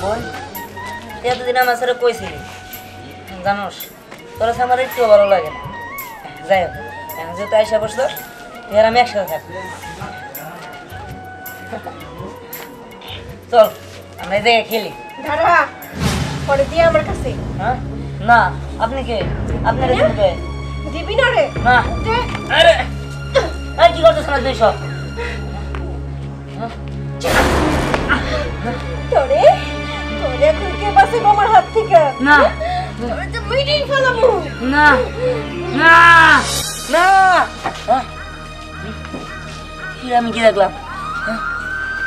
বোন তুই এতদিন আমার সাথে কইছিলি জানোস তোর সাথে আমার একটু ভালো লাগে না। যাই হোক এখন যেহেতু আইসা বসতো তুই আর আমি একসাথে থাকবো। চল আমরা এই জায়গায় খেলি। দাঁড়া পরে দিয়ে আমার কাছে। হ্যাঁ না আপনি কে? আপনার কে? দিবি না রে? না। আরে আরে কি করতেছ না তুই সব? তোরে তোরে এখন কে বাঁচাবো আমার হাত থেকে? না তোরে তো মিটিং ফেলাবো। না না না কি আমি কি দেখলাম?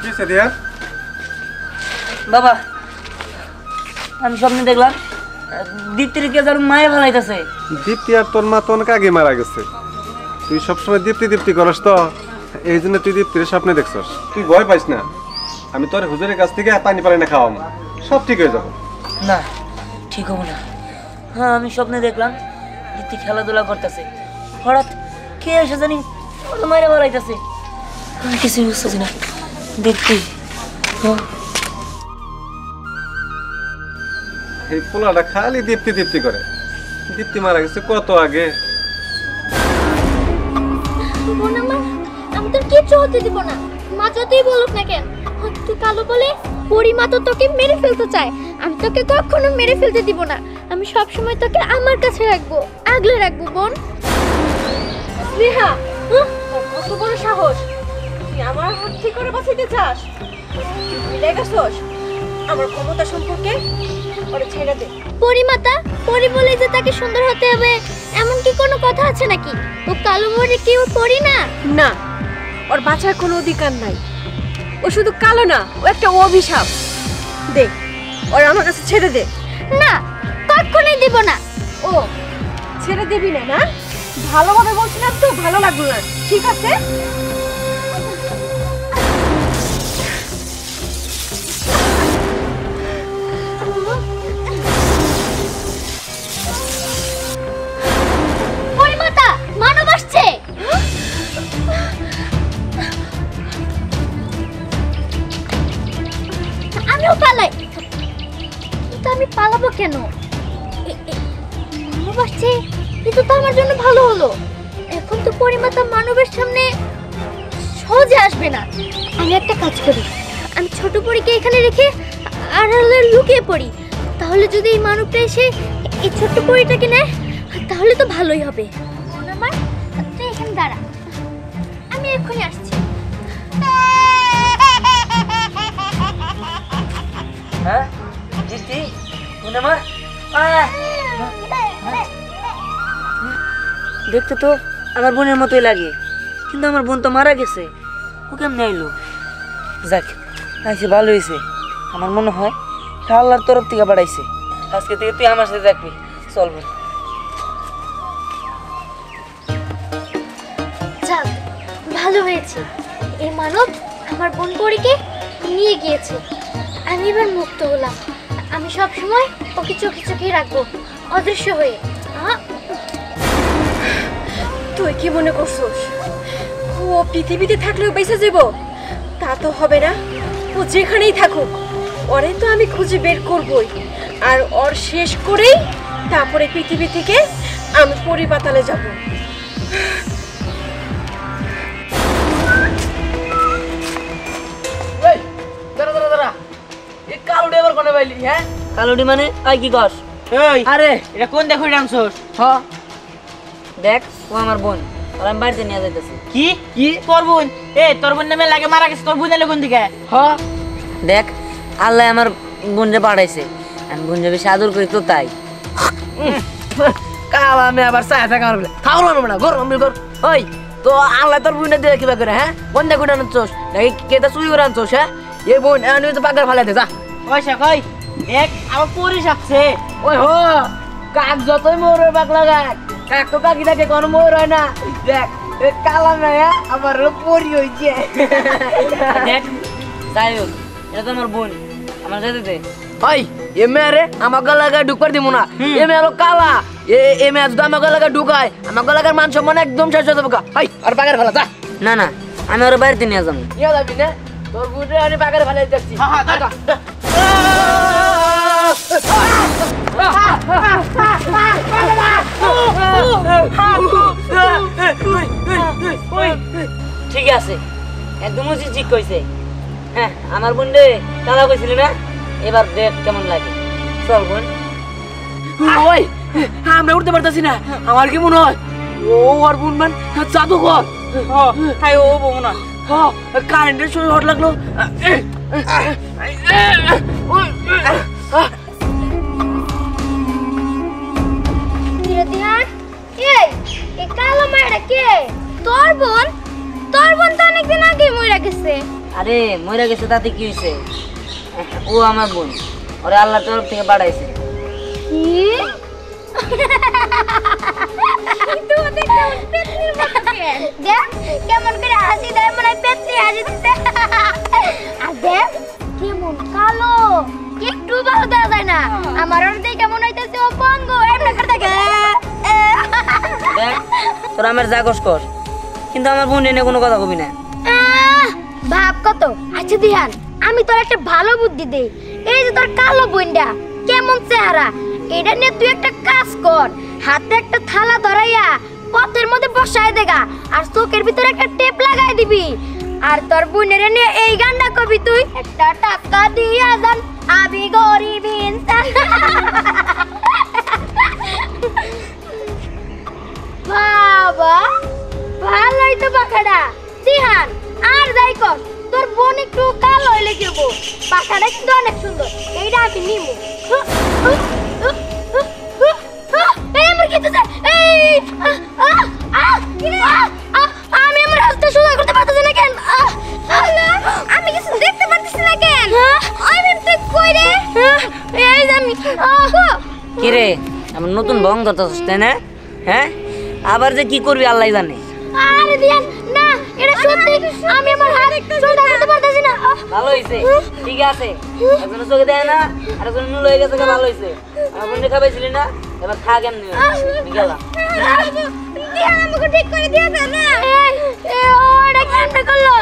কি সেদিয়া বাবা আমি স্বপ্নে দেখলাম দীপ্তির কে যার মায়ে ভালাইতেছে। দীপ্তি আর তোর মা তো অনেক আগে মারা গেছে। তুই সবসময় দীপ্তি দীপ্তি করস তো এই জন্য তুই দীপ্তির স্বপ্নে দেখছস। তুই ভয় পাইস না, আমি তোর হুজুরের কাছ থেকে পানি পানি না খাওয়াম, সব ঠিক হয়ে যাবে। না ঠিক হবো না। হ্যাঁ আমি স্বপ্নে দেখলাম দীপ্তি খেলাধুলা করতেছে, হঠাৎ কে এসে জানি ওর মায়েরা ভালাইতেছে। আমি কিছুই বুঝতেছি না। দীপ্তি এই পোলাটা খালি দীপ্তি দীপ্তি করে। দীপ্তি মারা গেছে কত আগে। আমি তোর কিচ্ছু হতে দিব না, মা যতই বলুক না কেন। তুই কালো বলে পরিমা তো তোকে মেরে ফেলতে চায়, আমি তোকে কখনো মেরে ফেলতে দিব না। আমি সব সময় তোকে আমার কাছে রাখবো, আগলে রাখবো বোন। স্নেহা কত বড় সাহস, তুই আমার হাত থেকে করে বাঁচাইতে চাস? মিলে গেছস আমার ক্ষমতা সম্পর্কে? ওরে ছেড়ে দে। পরিমাতা পরি বলে যে তাকে সুন্দর হতে হবে এমন কি কোনো কথা আছে নাকি? ও কালো বলে কি ও পরি না? না, ওর বাঁচার কোনো অধিকার নাই। ও শুধু কালো না, ও একটা অভিশাপ। দে ওর আমার কাছে ছেড়ে দে। না কখনোই দিব না। ও ছেড়ে দিবি না? না ভালোভাবে বলছিলাম তো, ভালো লাগলো না। ঠিক আছে পরিমাতা মানব আসছে। আমিও পালাই, কিন্তু আমি পালাবো কেন? মানব আসছে, কিন্তু তো আমার জন্য ভালো হলো। এখন তো পরিমাতা মানবের সামনে সহজে আসবে না। আমি একটা কাজ করি, আমি ছোট পরীকে এখানে রেখে আড়ালে লুকিয়ে পড়ি। তাহলে যদি এই মানবটা এসে এই ছোট্ট পরীটাকে নেয় তাহলে তো ভালোই হবে। আমার তুই এখানে দাঁড়া, আমি এক্ষুনি আসছি। হ্যাঁ দীপ্তি বোন আমার দেখতে তো আমার বোনের মতোই লাগে, কিন্তু আমার বোন তো মারা গেছে। ও কেমনে আইলো? যাক আইসে ভালো হয়েছে। আমার মনে হয় আল্লাহর তরফ থেকে বাড়াইছে। আজকে থেকে তুই আমার সাথে থাকবি। চল বোন। যাক ভালো হয়েছে, এই মানব আমার বোন পরীকে নিয়ে গিয়েছে। আমি এবার মুক্ত হলাম। আমি সব সময় ওকে চোখে চোখে রাখবো, অদৃশ্য হয়ে। তুই কি মনে করছস ও পৃথিবীতে থাকলেও বেঁচে যাব? তা তো হবে না। ও যেখানেই থাকুক ওরে তো আমি খুঁজে বের করবই, আর ওর শেষ করেই তারপরে পৃথিবী থেকে আমি পরিপাতালে যাব। কালুডি মানে আই কি কস? আরে এটা কোন দেখো ডান্সস? দেখ ও আমার বোন, আর আমি বাড়িতে নিয়ে যাইতেছি। কি কি তোর বোন? তোর বোন নামে লাগে মারা গেছে, তোর বোন এলো কোন দিকে? দেখ আল্লাহ আমার বোনরে পাঠাইছে, আমি বোনরে বেশি আদর করি তো তাই। কালা আমি আবার চায় থাকা পারবে খাওয়ানো না গরম গর। ওই তো আল্লাহ তোর বোনে দিয়ে কিবা করে? হ্যাঁ কোন দেখো আনছস নাকি কেটা চুরি করে আনছস? হ্যাঁ এই বোন আমি তো পাগার ফালাইতে যা পয়সা কই এক আমার পরি সাকছে। ওই হো কাক যতই মোর বাক লাগায় কাক তো কাকি থাকে কোনো মোর হয় না। দেখ কালা মেয়া আমার পরি হইছে। দেখ যাই হোক এটা তো আমার বোন, আমার যেতে দে। ওই এ মেয়ে আমার গলাগায় ঢুকবার দিব না। এ মেয়ে হলো কালা, এ মেয়ে যদি আমার গলাগায় ঢুকায় আমার গলাগার মান সম্মান একদম শেষ হয়ে যাবে। হাই আর পাগার ফেলা যা। না না আমি ওর বাড়িতে নিয়ে যাবো। নিয়ে যাবি না? তোর বুঝে আমি পাগার ফেলে যাচ্ছি। ঠিক আছে, একদম উচিত ঠিক কইছে। হ্যাঁ, আমার বোন রে তারা কইছিল না, এবার দেখ কেমন লাগে। চল বোন। ওই আমরা উঠতে পারতাছি না, আমার কি মনে হয় ও আর বোন মান জাদুঘর। তাই ও বউ না, কারেন্টের শরীর হট লাগলো। দিহান এই কালো মায়েরা কে? তোর বোন তো অনেকদিন আগে মরে গেছে। আরে মরে গেছে তাতে কি হয়েছে? ও আমার বোন, ওরে আল্লাহর তরফ থেকে বাড়াইছে। কি? তুই ওদের কেমন পেতনির মতো কেন? দেখ কেমন করে হাসি দেয়, মনে হয় পেতনি হাসি দিতে। আর দেখ কেমন কালো, একটু ভালো দেওয়া যায় না। আমার ওর দেখে মনে হইতেছে ও পঙ্গু, এমনি করে দেখে। দেখ তোরা আমার জাগস কর, কিন্তু আমার বোন এনে কোনো কথা কবি না। ভাব কত। আচ্ছা দিহান, আমি তোর একটা ভালো বুদ্ধি দেই। এই যে তোর কালো বোনটা কেমন চেহারা, এটা নিয়ে তুই একটা কাজ কর। হাতে একটা থালা ধরাইয়া পথের মধ্যে বসায় দেগা, আর চোখের ভিতরে একটা টেপ লাগাই দিবি। আর তোর বোনের নিয়ে এই গানটা কবি তুই, একটা টাকা দিয়া যান আমি গরিব ইনসান। বাবা ভালোই তো পাখাটা। দিহান আর যাই কর, তোর বোন একটু কালো হইলে কি হবো, পাখাটা কিন্তু অনেক সুন্দর, এইটা আমি নিমু। আমি আমার হাতটা সোজা করতে পারতেছি না কেন? আমি কিছু দেখতে পারতেছি না কেন? আমি তুই কই রে? এই যে আমি কি রে, আমার নতুন ভং ধরতেছিস তাই না? হ্যাঁ, আবার যে কি করবি আল্লাহ জানে। আরে দিয়ান না, এটা সত্যি আমি আমার হাত সোজা করতে পারতেছি না। ভালো হইছে, ঠিক আছে। একজন চোখে দেয় না, আর একজন নুল হয়ে গেছে, ভালো হইছে। আমার বোনকে খাবাইছিলি না, এবার থাক এমনি গেলাম। দিয়ান আমাকে ঠিক করে দিয়েছে না। ওটা কেমনে করলো?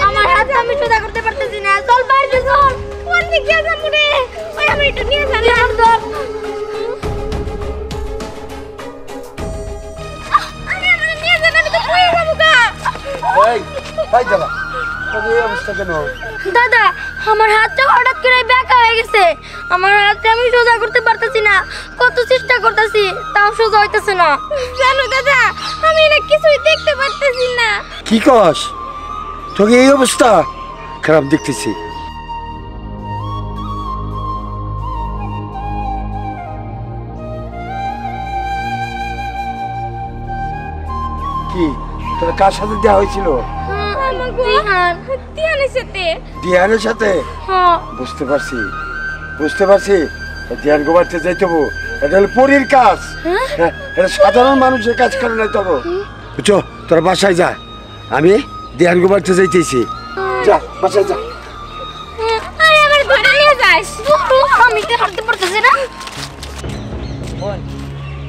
আমার হাত আমি সোজা করতে পারতেছি না। চল বাইরে চল। কোন দিকে গেছে মুরে? ওই আমি একটু নিয়ে যাই। আমি আমার নিয়ে যাই, আমি তো পড়ে যাবো গা। এই দাদা, তোর এই অবস্থা কেন? দাদা আমার হাতটা হঠাৎ করে ব্যাকা হয়ে গেছে। আমার হাতটা আমি সোজা করতে পারতেছি না, কত চেষ্টা করতেছি তাও সোজা হইতেছে না। জানো দাদা, আমি এটা কিছুই দেখতে পারতেছি না। কি কস? তোর এই অবস্থা খারাপ দেখতেছি। কি তোর কার সাথে দেওয়া হয়েছিল? দিহানের সাথে? বুঝতে পারছি, বুঝতে পারছি। দিহান গোবারতে যাইতে হবো, এটা হলো পরীর কাজ। হ্যাঁ, এটা সাধারণ মানুষের কাজ করে নাই তবে। বুঝছো, তোরা বাসায় যা, আমি দিহান গোবারতে যাইতেছি। যা বাসায় যা। আরে আমার ধরে নিয়ে যাস, আমি তো হাঁটতে পারতেছি না। বোন,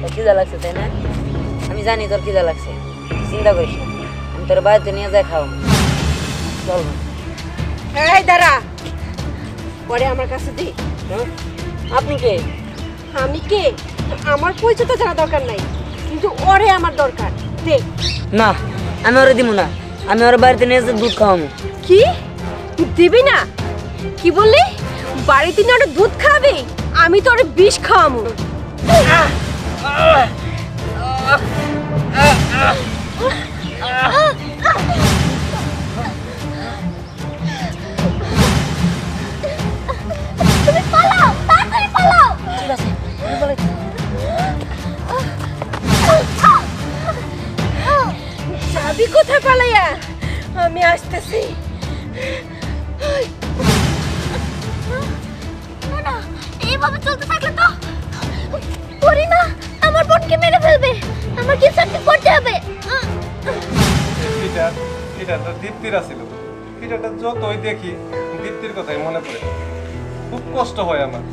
তোর খিদা লাগছে তাই না? আমি জানি তোর খিদা লাগছে, চিন্তা করিস না, আমি তোর বাড়িতে নিয়ে যাই খাও। চল বোন। এই দাঁড়া, পরে আমার কাছে দে। হ্যাঁ? আপনি কে? আমি কে আমার পরিচয় তো জানা দরকার নাই, কিন্তু ওরে আমার দরকার। দে। না, আমি ওরে দিব না, আমি ওর বাড়িতে নিয়ে যাই দুধ খাওয়াবো। কি দিবি না? কি বললি? বাড়িতে নিয়ে ওটা দুধ খাবি? আমি তো ওরে বিষ খাওয়াবো। তুমি পালাও, তাড়াতাড়ি পালাও। ঠিক আছে, আমি বলে যাবি কোথায় পালাইয়া? আমি আসতেছি। না না, এইভাবে চলতে থাকলে তো পরি না আমার বোনকে মেরে ফেলবে। আমার কিছু একটা করতে হবে। এটা তো দীপ্তির আছিল। এটা যতই দেখি দীপ্তির কথাই মনে পড়ে, খুব কষ্ট হয় আমার।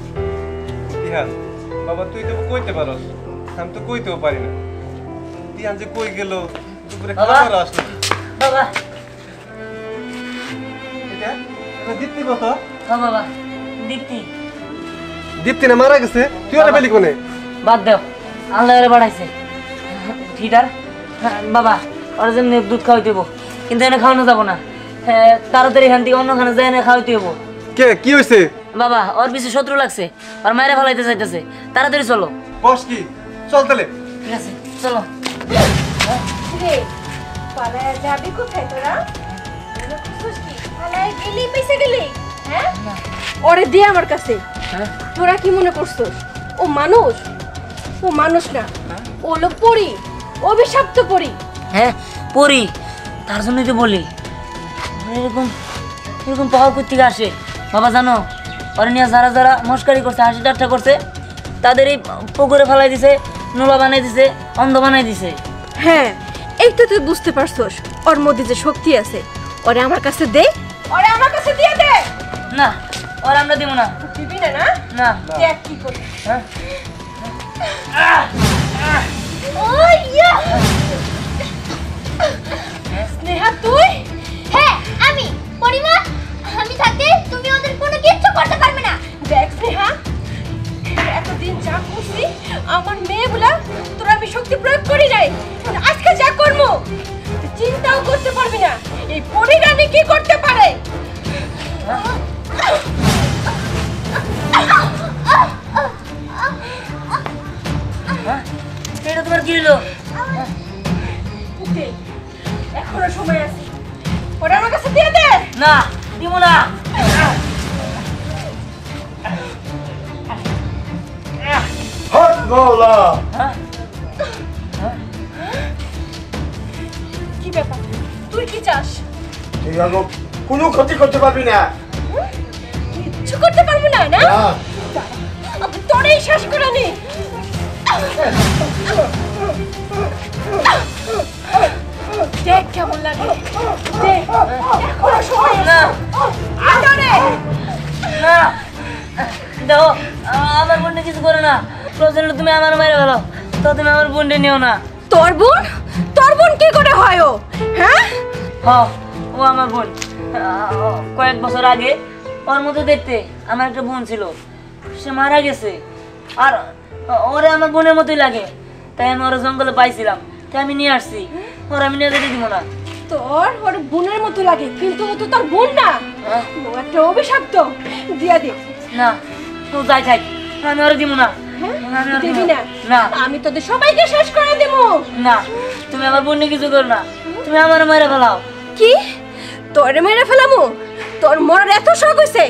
দিহান বাবা, তুই তো কইতে পারস, আমি তো কইতেও পারি না। দিহান যে কই গেল, দুপুরে বাবা। খাবার আসলো। বাবা, এটা দীপ্তির মতো। হ্যাঁ বাবা, দীপ্তি। দীপ্তি না মারা গেছে, তুই ওরা পেলি কোনে? বাদ দাও, আল্লাহ ওরে বাড়াইছে। ফিটার বাবা, ওরা যেমনি দুধ খাওয়াইতে হবো, কিন্তু এনে খাওয়ানো যাবো না। তাড়াতাড়ি এখান থেকে অন্যখানে যাই এনে খাওয়াইতে হবো। কে কি হয়েছে? বাবা, ওর পিছে শত্রু লাগছে, ওর মায়েরা ফেলাইতে চাইতেছে। তাড়াতাড়ি চলো। বস কি, চল তাহলে। ঠিক আছে, চলো। রে পালায়া যাবি কোথায় তোরা? পালায়া গেলি পয়সা গেলি, হ্যাঁ? ওরে দে আমার কাছে। তোরা কি মনে করছস ও মানুষ? ও মানুষ না, ও হলো পরী, অভিশপ্ত পরী। হ্যাঁ পড়ি, তার জন্যই তো বলি এরকম এরকম পাওয়ার কোথেকে আসে। বাবা জানো, ওরা নিয়ে যারা যারা মস্কারি করছে, হাসি ঠাট্টা করছে, তাদের এই পুকুরে ফেলাই দিছে, নোলা বানাই দিছে, অন্ধ বানাই দিছে। হ্যাঁ, এই তো তুই বুঝতে পারছস ওর মধ্যে যে শক্তি আছে। ওরে আমার কাছে দে, ওরে আমার কাছে দিয়ে দে। না, ওরা আমরা দিব না। দিবি না? না না। দেখ কি করি। হ্যাঁ? ওইয়া স্নেহা তুই? হ্যাঁ আমি পরিমা, আমি থাকতে তুমি ওদের কোনো কিচ্ছু করতে পারবে না। দেখ স্নেহা, এতদিন যা করছি আমার মেয়েগুলা তোর আমি শক্তি প্রয়োগ করি নাই, আজকে যা করবো তুই চিন্তাও করতে পারবি না এই পরিরানী কি করতে পারে। এটা তোমার কি হলো? দে, এখনো সময় আছে, ওরা আমার কাছে দিয়ে দে। না, দিব না। হট মাওলা, কি ব্যাপার, তুই কি চাস? তুই আর কোনো ক্ষতি করতে পারবি না। কিচ্ছু করতে পারবো না? না তোরেই শেষ করে নি। দেখ কেমন লাগে, দেখ এখনো সময় আছে। না। আদরে না, দেখো আমার বোনটা কিছু করো না। প্রয়োজন হলে তুমি আমার মায়ের ভালো, তো তুমি আমার বোনটা নিও না। তোর বোন? তোর বোন কি করে হয় ও? হ্যাঁ, হ, ও আমার বোন। কয়েক বছর আগে ওর মতো দেখতে আমার একটা বোন ছিল, সে মারা গেছে। আর ওরে আমার বোনের মতোই লাগে, তাই আমি ওরা জঙ্গলে পাইছিলাম, তাই আমি নিয়ে আসছি। ওরা আমি নিয়ে যেতে দিব না। তোর ওর বোনের মতো লাগে, কিন্তু ও তো তোর বোন না, হ্যাঁ? ও একটা অভিশপ্ত। দিয়া দে। না, তো যাই থাক, আমি ওরা দিব না। হ্যাঁ? আমি ওরে দিব দিবি না? না। আমি তোদের সবাইকে শেষ করে দেবো। না, তুমি আমার বোনকে কিছু করো না, তুমি আমার মেরে ফেলাও। কি তোরে মেরে ফেলামু? তোর মরার এত শখ হয়েছে?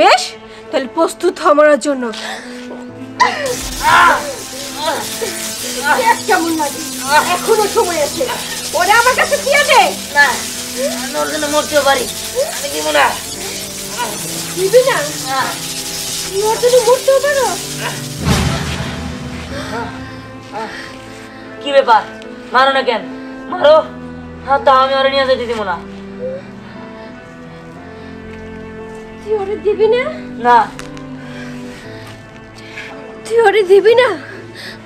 বেশ, তাহলে প্রস্তুত হ মরার জন্য। দেখ কেমন লাগে, এখনো সময় আছে, ওরে আমার কাছে দিয়ে দে। না, আমি ওর জন্য মরতেও পারি, আমি দিব না। দিবি না? তুই ওর জন্য মরতেও পারো? কি ব্যাপার, মারো না কেন? মারো। হ্যাঁ, তা আমি ওরা নিয়ে যেতে দিব না। তুই ওরে দিবি না? না। তুই ওরে দিবি না?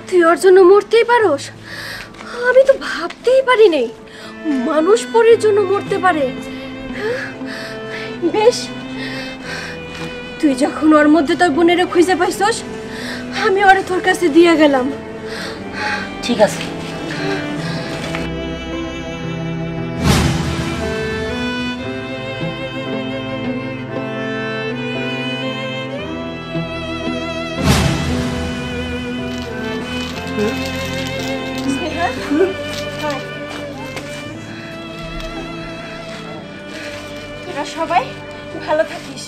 তুই ওর জন্য মরতেই পারোস? আমি তো ভাবতেই পারি নাই মানুষ পরের জন্য মরতে পারে। বেশ, তুই যখন ওর মধ্যে তোর বোনেরা খুঁজে পাইছস, আমি ওরে তোর কাছে দিয়ে গেলাম। ঠিক আছে। স্নেহা, হাই। তোরা সবাই ভালো থাকিস।